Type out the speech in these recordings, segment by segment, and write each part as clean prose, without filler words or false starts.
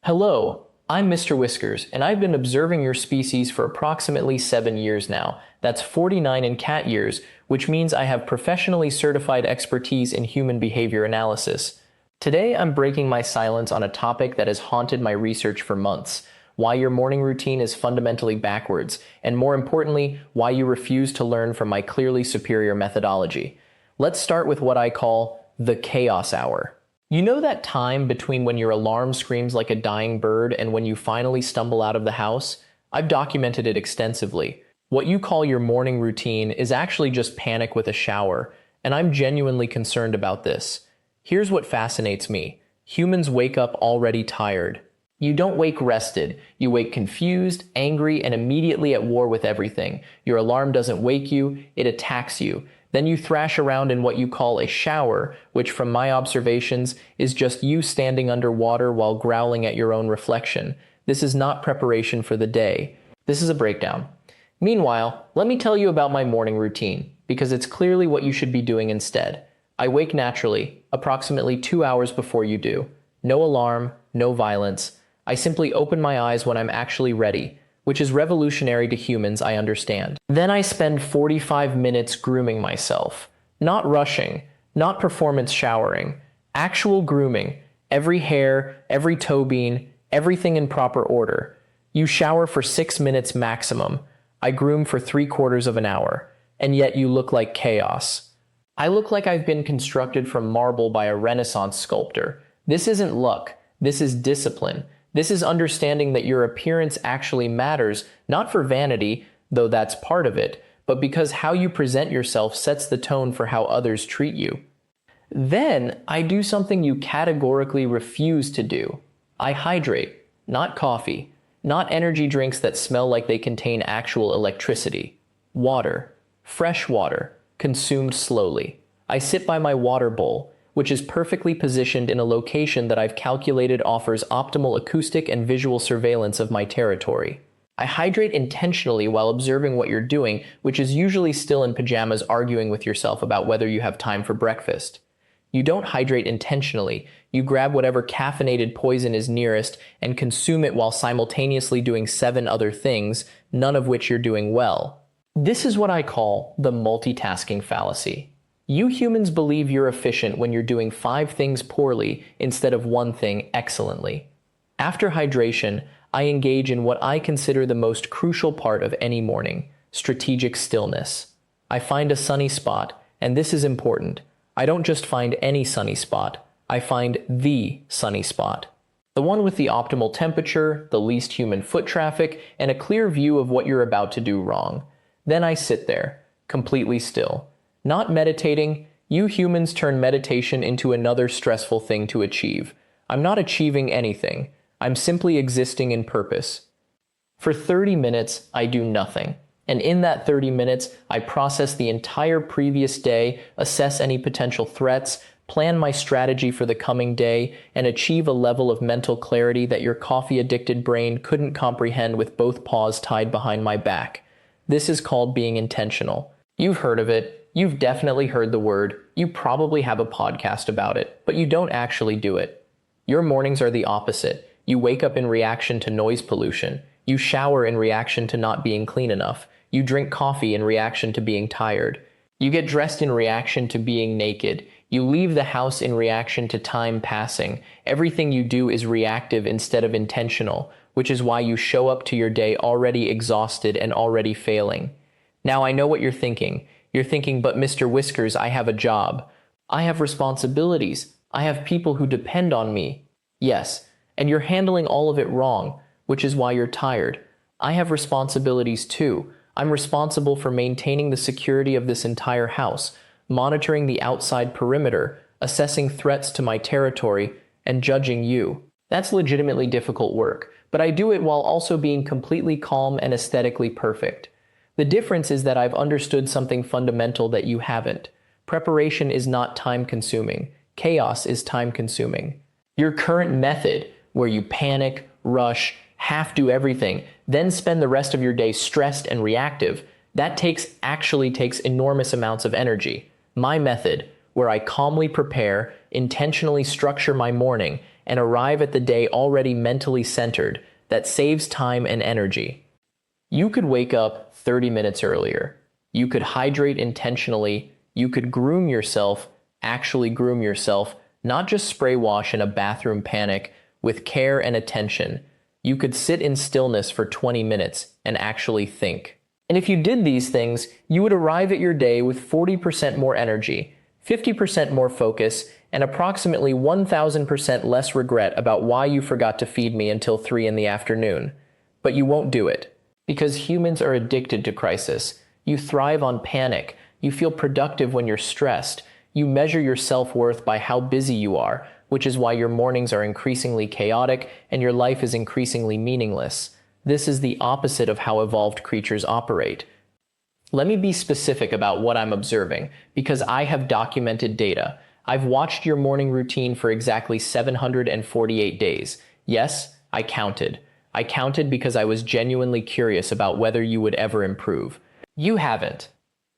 Hello, I'm Mr. Whiskers, and I've been observing your species for approximately 7 years now. That's 49 in cat years, which means I have professionally certified expertise in human behavior analysis. Today, I'm breaking my silence on a topic that has haunted my research for months: why your morning routine is fundamentally backwards, and more importantly, why you refuse to learn from my clearly superior methodology. Let's start with what I call the chaos hour. You know that time between when your alarm screams like a dying bird and when you finally stumble out of the house? I've documented it extensively. What you call your morning routine is actually just panic with a shower, and I'm genuinely concerned about this. Here's what fascinates me. Humans wake up already tired. You don't wake rested. You wake confused, angry, and immediately at war with everything. Your alarm doesn't wake you, it attacks you. Then you thrash around in what you call a shower, which from my observations is just you standing underwater while growling at your own reflection. This is not preparation for the day. This is a breakdown. Meanwhile, let me tell you about my morning routine, because it's clearly what you should be doing instead. I wake naturally, approximately 2 hours before you do. No alarm, no violence. I simply open my eyes when I'm actually ready, which is revolutionary to humans, I understand. Then I spend 45 minutes grooming myself. Not rushing, not performance showering. Actual grooming. Every hair, every toe bean, everything in proper order. You shower for 6 minutes maximum. I groom for 3/4 of an hour. And yet you look like chaos. I look like I've been constructed from marble by a Renaissance sculptor. This isn't luck. This is discipline. This is understanding that your appearance actually matters, not for vanity, though that's part of it, but because how you present yourself sets the tone for how others treat you. Then, I do something you categorically refuse to do. I hydrate, not coffee, not energy drinks that smell like they contain actual electricity. Water, fresh water, consumed slowly. I sit by my water bowl, which is perfectly positioned in a location that I've calculated offers optimal acoustic and visual surveillance of my territory. I hydrate intentionally while observing what you're doing, which is usually still in pajamas arguing with yourself about whether you have time for breakfast. You don't hydrate intentionally. You grab whatever caffeinated poison is nearest and consume it while simultaneously doing 7 other things, none of which you're doing well. This is what I call the multitasking fallacy. You humans believe you're efficient when you're doing 5 things poorly instead of 1 thing excellently. After hydration, I engage in what I consider the most crucial part of any morning: strategic stillness. I find a sunny spot, and this is important. I don't just find any sunny spot, I find the sunny spot. The one with the optimal temperature, the least human foot traffic, and a clear view of what you're about to do wrong. Then I sit there, completely still. Not meditating. You humans turn meditation into another stressful thing to achieve. I'm not achieving anything. I'm simply existing in purpose. For 30 minutes, I do nothing. And in that 30 minutes, I process the entire previous day, assess any potential threats, plan my strategy for the coming day, and achieve a level of mental clarity that your coffee-addicted brain couldn't comprehend with both paws tied behind my back. This is called being intentional. You've heard of it. You've definitely heard the word. You probably have a podcast about it, but you don't actually do it. Your mornings are the opposite. You wake up in reaction to noise pollution. You shower in reaction to not being clean enough. You drink coffee in reaction to being tired. You get dressed in reaction to being naked. You leave the house in reaction to time passing. Everything you do is reactive instead of intentional, which is why you show up to your day already exhausted and already failing. Now I know what you're thinking. You're thinking, but Mr. Whiskers, I have a job. I have responsibilities. I have people who depend on me. Yes, and you're handling all of it wrong, which is why you're tired. I have responsibilities too. I'm responsible for maintaining the security of this entire house, monitoring the outside perimeter, assessing threats to my territory, and judging you. That's legitimately difficult work, but I do it while also being completely calm and aesthetically perfect. The difference is that I've understood something fundamental that you haven't. Preparation is not time-consuming. Chaos is time-consuming. Your current method, where you panic, rush, half-do everything, then spend the rest of your day stressed and reactive, that actually takes enormous amounts of energy. My method, where I calmly prepare, intentionally structure my morning, and arrive at the day already mentally centered. That saves time and energy. You could wake up 30 minutes earlier. You could hydrate intentionally. You could groom yourself, actually groom yourself, not just spray wash in a bathroom panic, with care and attention. You could sit in stillness for 20 minutes and actually think. And if you did these things, you would arrive at your day with 40% more energy, 50% more focus, and approximately 1,000% less regret about why you forgot to feed me until 3 in the afternoon. But you won't do it. Because humans are addicted to crisis. You thrive on panic. You feel productive when you're stressed. You measure your self-worth by how busy you are, which is why your mornings are increasingly chaotic and your life is increasingly meaningless. This is the opposite of how evolved creatures operate. Let me be specific about what I'm observing, because I have documented data. I've watched your morning routine for exactly 748 days. Yes, I counted. I counted because I was genuinely curious about whether you would ever improve. You haven't.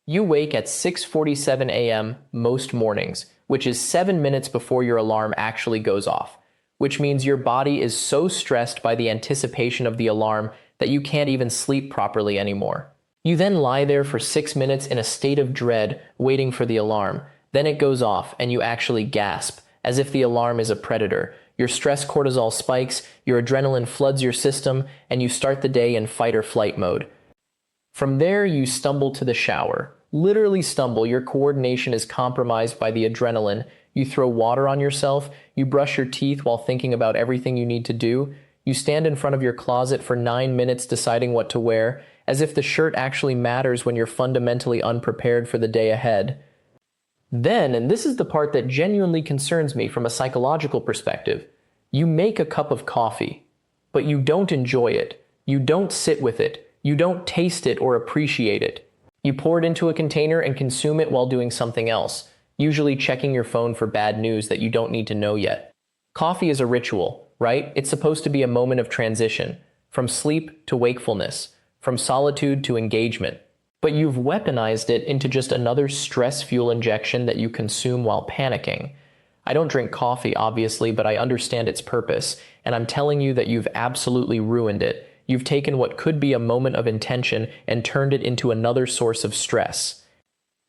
You wake at 6:47 a.m. most mornings, which is 7 minutes before your alarm actually goes off, which means your body is so stressed by the anticipation of the alarm that you can't even sleep properly anymore. You then lie there for 6 minutes in a state of dread, waiting for the alarm. Then it goes off and you actually gasp, as if the alarm is a predator. Your stress cortisol spikes, your adrenaline floods your system, and you start the day in fight or flight mode. From there, you stumble to the shower. Literally stumble, your coordination is compromised by the adrenaline. You throw water on yourself, you brush your teeth while thinking about everything you need to do. You stand in front of your closet for 9 minutes deciding what to wear, as if the shirt actually matters when you're fundamentally unprepared for the day ahead. Then, and this is the part that genuinely concerns me from a psychological perspective, you make a cup of coffee, but you don't enjoy it. You don't sit with it. You don't taste it or appreciate it. You pour it into a container and consume it while doing something else, usually checking your phone for bad news that you don't need to know yet. Coffee is a ritual, right? It's supposed to be a moment of transition, from sleep to wakefulness, from solitude to engagement. But you've weaponized it into just another stress fuel injection that you consume while panicking. I don't drink coffee, obviously, but I understand its purpose, and I'm telling you that you've absolutely ruined it. You've taken what could be a moment of intention and turned it into another source of stress.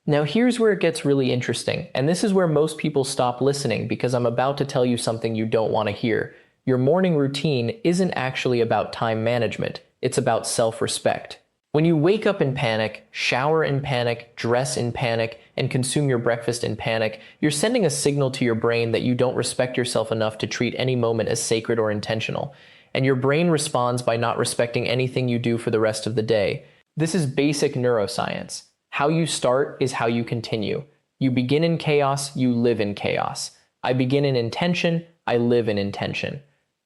Now here's where it gets really interesting, and this is where most people stop listening because I'm about to tell you something you don't want to hear. Your morning routine isn't actually about time management, it's about self-respect. When you wake up in panic, shower in panic, dress in panic, and consume your breakfast in panic, you're sending a signal to your brain that you don't respect yourself enough to treat any moment as sacred or intentional. And your brain responds by not respecting anything you do for the rest of the day. This is basic neuroscience. How you start is how you continue. You begin in chaos, you live in chaos. I begin in intention, I live in intention.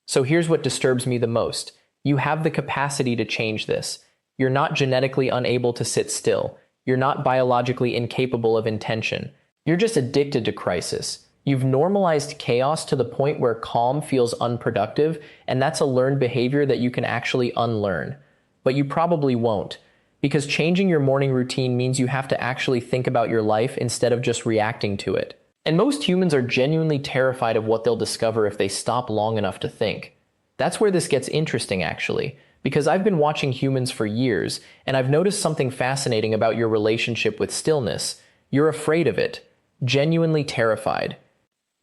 So here's what disturbs me the most. You have the capacity to change this. You're not genetically unable to sit still. You're not biologically incapable of intention. You're just addicted to crisis. You've normalized chaos to the point where calm feels unproductive, and that's a learned behavior that you can actually unlearn. But you probably won't, because changing your morning routine means you have to actually think about your life instead of just reacting to it. And most humans are genuinely terrified of what they'll discover if they stop long enough to think. That's where this gets interesting, actually. Because I've been watching humans for years, and I've noticed something fascinating about your relationship with stillness. You're afraid of it, genuinely terrified.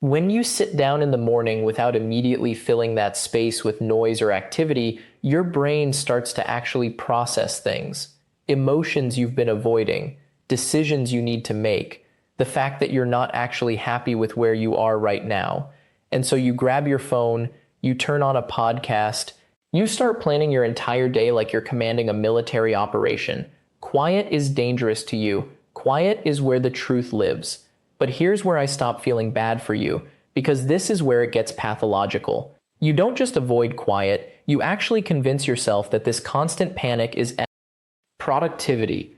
When you sit down in the morning without immediately filling that space with noise or activity, your brain starts to actually process things. Emotions you've been avoiding, decisions you need to make, the fact that you're not actually happy with where you are right now. And so you grab your phone, you turn on a podcast, you start planning your entire day like you're commanding a military operation. Quiet is dangerous to you. Quiet is where the truth lives. But here's where I stop feeling bad for you, because this is where it gets pathological. You don't just avoid quiet, you actually convince yourself that this constant panic is productivity.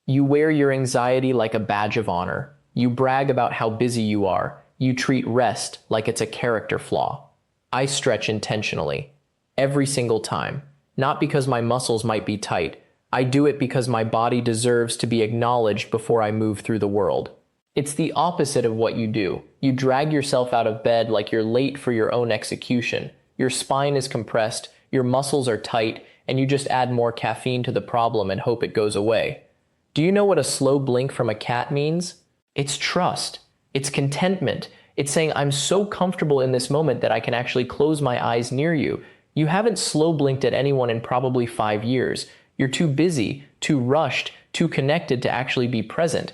You wear your anxiety like a badge of honor. You brag about how busy you are. You treat rest like it's a character flaw. I stretch intentionally. Every single time. Not because my muscles might be tight. I do it because my body deserves to be acknowledged before I move through the world. It's the opposite of what you do. You drag yourself out of bed like you're late for your own execution. Your spine is compressed, your muscles are tight, and you just add more caffeine to the problem and hope it goes away. Do you know what a slow blink from a cat means? It's trust. It's contentment. It's saying, I'm so comfortable in this moment that I can actually close my eyes near you. You haven't slow blinked at anyone in probably 5 years. You're too busy, too rushed, too connected to actually be present.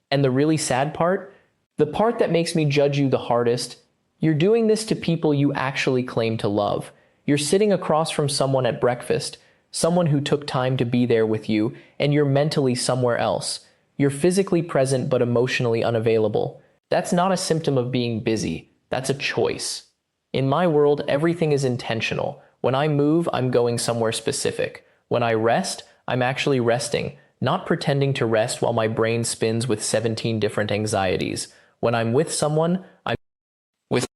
And the really sad part? The part that makes me judge you the hardest? You're doing this to people you actually claim to love. You're sitting across from someone at breakfast, someone who took time to be there with you, and you're mentally somewhere else. You're physically present but emotionally unavailable. That's not a symptom of being busy. That's a choice. In my world, everything is intentional. When I move, I'm going somewhere specific. When I rest, I'm actually resting, not pretending to rest while my brain spins with 17 different anxieties. When I'm with someone, I'm with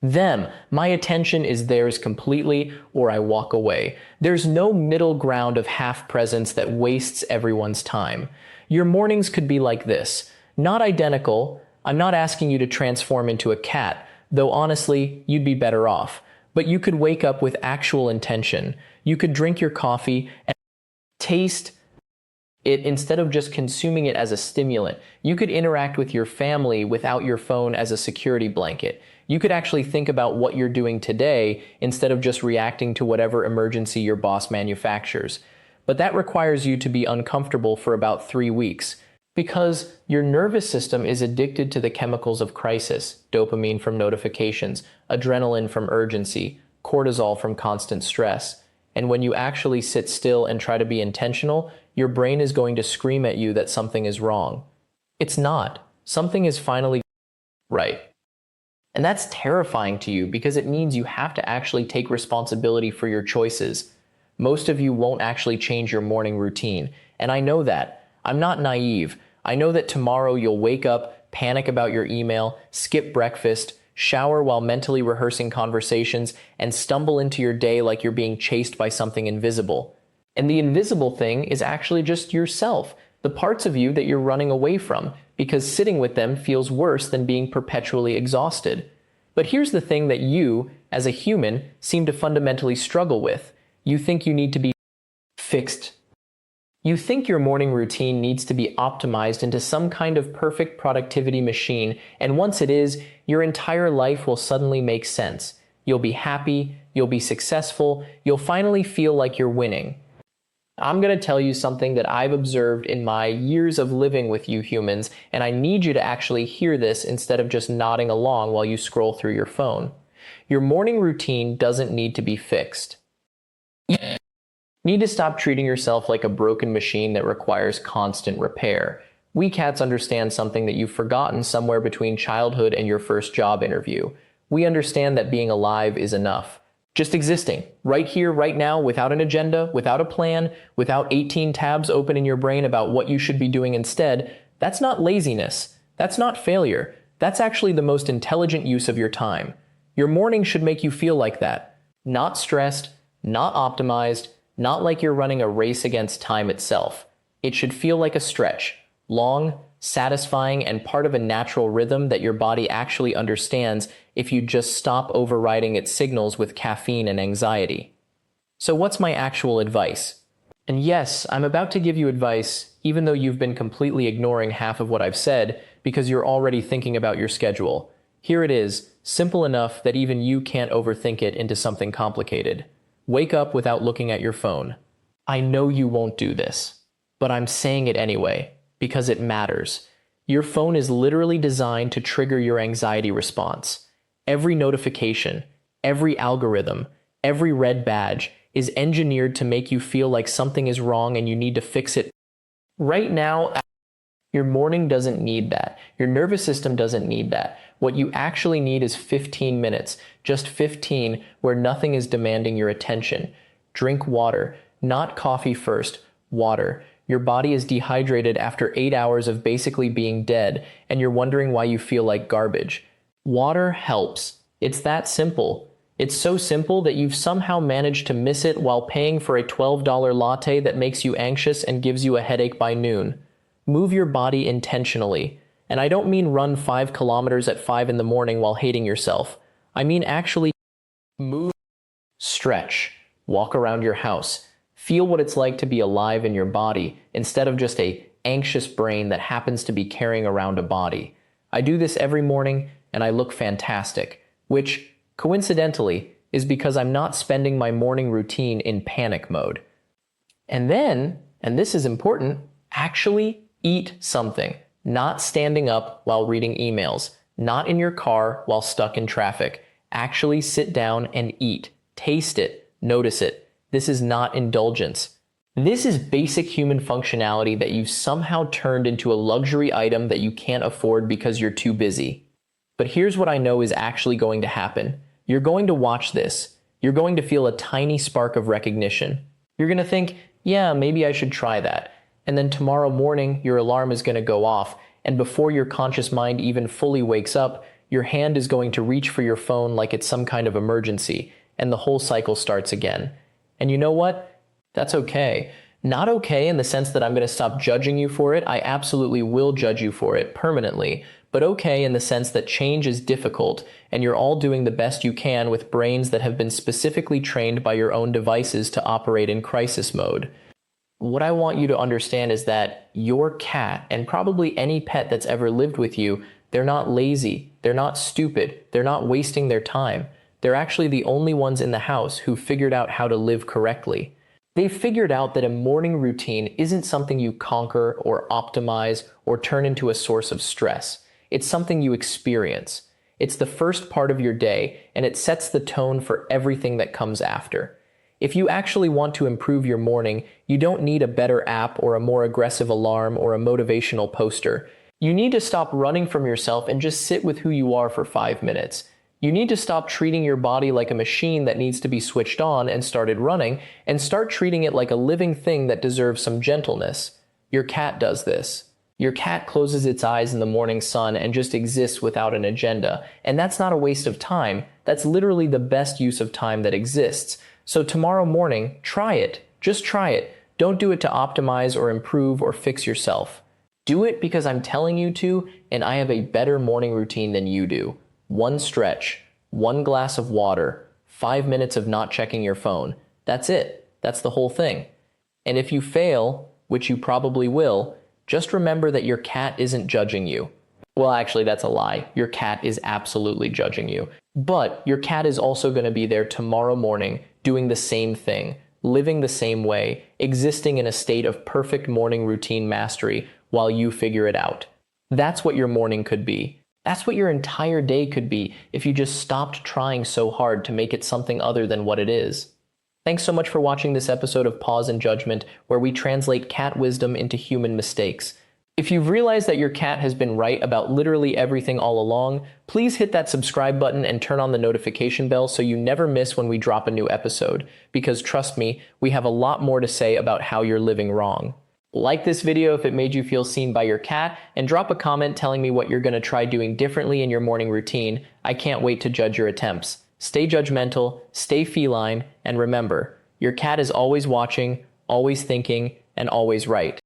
them. My attention is theirs completely, or I walk away. There's no middle ground of half presence that wastes everyone's time. Your mornings could be like this. Not identical. I'm not asking you to transform into a cat, though honestly, you'd be better off. But you could wake up with actual intention. You could drink your coffee and taste it instead of just consuming it as a stimulant. You could interact with your family without your phone as a security blanket. You could actually think about what you're doing today instead of just reacting to whatever emergency your boss manufactures. But that requires you to be uncomfortable for about 3 weeks. Because your nervous system is addicted to the chemicals of crisis, dopamine from notifications, adrenaline from urgency, cortisol from constant stress. And when you actually sit still and try to be intentional, your brain is going to scream at you that something is wrong. It's not. Something is finally right. And that's terrifying to you because it means you have to actually take responsibility for your choices. Most of you won't actually change your morning routine, and I know that. I'm not naive. I know that tomorrow you'll wake up, panic about your email, skip breakfast, shower while mentally rehearsing conversations, and stumble into your day like you're being chased by something invisible. And the invisible thing is actually just yourself, the parts of you that you're running away from, because sitting with them feels worse than being perpetually exhausted. But here's the thing that you, as a human, seem to fundamentally struggle with. You think you need to be fixed. You think your morning routine needs to be optimized into some kind of perfect productivity machine, and once it is, your entire life will suddenly make sense. You'll be happy, you'll be successful, you'll finally feel like you're winning. I'm going to tell you something that I've observed in my years of living with you humans, and I need you to actually hear this instead of just nodding along while you scroll through your phone. Your morning routine doesn't need to be fixed. You need to stop treating yourself like a broken machine that requires constant repair. We cats understand something that you've forgotten somewhere between childhood and your first job interview. We understand that being alive is enough. Just existing, right here, right now, without an agenda, without a plan, without 18 tabs open in your brain about what you should be doing instead, that's not laziness. That's not failure. That's actually the most intelligent use of your time. Your morning should make you feel like that. Not stressed, not optimized, not like you're running a race against time itself. It should feel like a stretch, long, satisfying, and part of a natural rhythm that your body actually understands if you just stop overriding its signals with caffeine and anxiety. So what's my actual advice? And yes, I'm about to give you advice, even though you've been completely ignoring half of what I've said because you're already thinking about your schedule. Here it is, simple enough that even you can't overthink it into something complicated. Wake up without looking at your phone. I know you won't do this, but I'm saying it anyway, because it matters. Your phone is literally designed to trigger your anxiety response. Every notification, every algorithm, every red badge is engineered to make you feel like something is wrong and you need to fix it. Right now, your morning doesn't need that. Your nervous system doesn't need that. What you actually need is 15 minutes, just 15, where nothing is demanding your attention. Drink water, not coffee first, water. Your body is dehydrated after 8 hours of basically being dead, and you're wondering why you feel like garbage. Water helps. It's that simple. It's so simple that you've somehow managed to miss it while paying for a $12 latte that makes you anxious and gives you a headache by noon. Move your body intentionally. And I don't mean run 5 kilometers at 5 in the morning while hating yourself. I mean actually move, stretch, walk around your house, feel what it's like to be alive in your body instead of just a anxious brain that happens to be carrying around a body. I do this every morning and I look fantastic, which, coincidentally, is because I'm not spending my morning routine in panic mode. And then, and this is important, actually eat something. Not standing up while reading emails, not in your car while stuck in traffic. Actually sit down and eat. Taste it. Notice it. This is not indulgence. This is basic human functionality that you've somehow turned into a luxury item that you can't afford because you're too busy. But here's what I know is actually going to happen. You're going to watch this. You're going to feel a tiny spark of recognition. You're going to think, yeah, maybe I should try that. And then tomorrow morning, your alarm is going to go off, and before your conscious mind even fully wakes up, your hand is going to reach for your phone like it's some kind of emergency, and the whole cycle starts again. And you know what? That's okay. Not okay in the sense that I'm going to stop judging you for it. I absolutely will judge you for it permanently, but okay in the sense that change is difficult, and you're all doing the best you can with brains that have been specifically trained by your own devices to operate in crisis mode. What I want you to understand is that your cat, and probably any pet that's ever lived with you, they're not lazy, they're not stupid, they're not wasting their time. They're actually the only ones in the house who figured out how to live correctly. They've figured out that a morning routine isn't something you conquer or optimize or turn into a source of stress. It's something you experience. It's the first part of your day, and it sets the tone for everything that comes after. If you actually want to improve your morning, you don't need a better app or a more aggressive alarm or a motivational poster. You need to stop running from yourself and just sit with who you are for 5 minutes. You need to stop treating your body like a machine that needs to be switched on and started running, and start treating it like a living thing that deserves some gentleness. Your cat does this. Your cat closes its eyes in the morning sun and just exists without an agenda, and that's not a waste of time. That's literally the best use of time that exists. So tomorrow morning, try it. Just try it. Don't do it to optimize or improve or fix yourself. Do it because I'm telling you to, and I have a better morning routine than you do. 1 stretch, 1 glass of water, 5 minutes of not checking your phone. That's it. That's the whole thing. And if you fail, which you probably will, just remember that your cat isn't judging you. Well, actually, that's a lie. Your cat is absolutely judging you. But your cat is also going to be there tomorrow morning doing the same thing, living the same way, existing in a state of perfect morning routine mastery while you figure it out. That's what your morning could be. That's what your entire day could be if you just stopped trying so hard to make it something other than what it is. Thanks so much for watching this episode of Pause and Judgment, where we translate cat wisdom into human mistakes. If you've realized that your cat has been right about literally everything all along, please hit that subscribe button and turn on the notification bell so you never miss when we drop a new episode. Because trust me, we have a lot more to say about how you're living wrong. Like this video if it made you feel seen by your cat, and drop a comment telling me what you're going to try doing differently in your morning routine. I can't wait to judge your attempts. Stay judgmental, stay feline, and remember, your cat is always watching, always thinking, and always right.